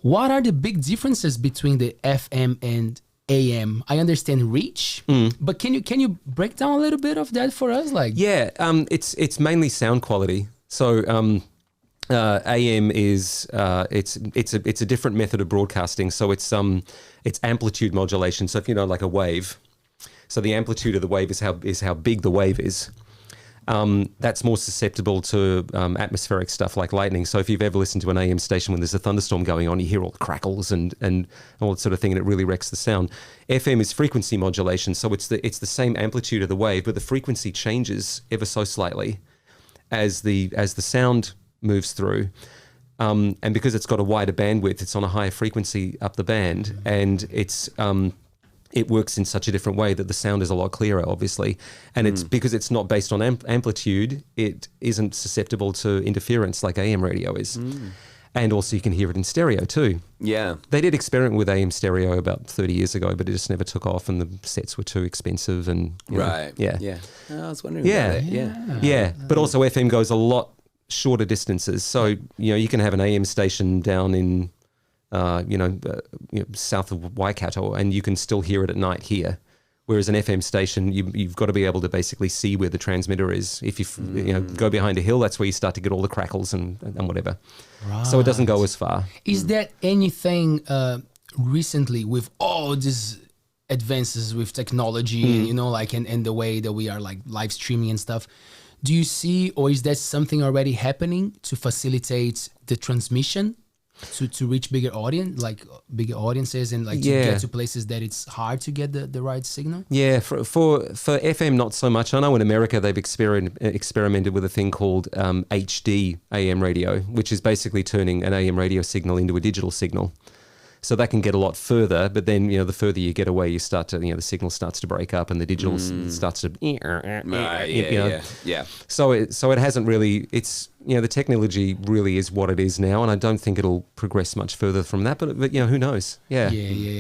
What are the big differences between the FM and AM? I understand reach, but can you break down a little bit of that for us? Like, it's mainly sound quality. So AM is it's a different method of broadcasting. So it's amplitude modulation. So if you know, like a wave, so the amplitude of the wave is how big the wave is. That's more susceptible to atmospheric stuff like lightning. So if you've ever listened to an AM station when there's a thunderstorm going on, you hear all the crackles and all that sort of thing, and it really wrecks the sound. FM is frequency modulation, so it's the same amplitude of the wave, but the frequency changes ever so slightly as the sound moves through. And because it's got a wider bandwidth, it's on a higher frequency up the band, and it works in such a different way that the sound is a lot clearer, obviously. And it's because it's not based on amplitude, it isn't susceptible to interference like AM radio is. And also you can hear it in stereo too. Yeah. They did experiment with AM stereo about 30 years ago, but it just never took off and the sets were too expensive. And Right. Yeah. Yeah. I was wondering about it. Yeah. But also FM goes a lot shorter distances. So, you can have an AM station down in south of Waikato, and you can still hear it at night here. Whereas an FM station, you've got to be able to basically see where the transmitter is. If you go behind a hill, that's where you start to get all the crackles and whatever. Right. So it doesn't go as far. Is there anything recently with all these advances with technology, and the way that we are like live streaming and stuff? Do you see, or is there something already happening to facilitate the transmission? To reach bigger audiences and like to get to places that it's hard to get the right signal? Yeah, for FM not so much. I know in America they've experimented with a thing called HD AM radio, which is basically turning an AM radio signal into a digital signal. So that can get a lot further, but then the further you get away, you start to the signal starts to break up and the digital starts to So it hasn't really. It's the technology really is what it is now, and I don't think it'll progress much further from that. But who knows? Yeah.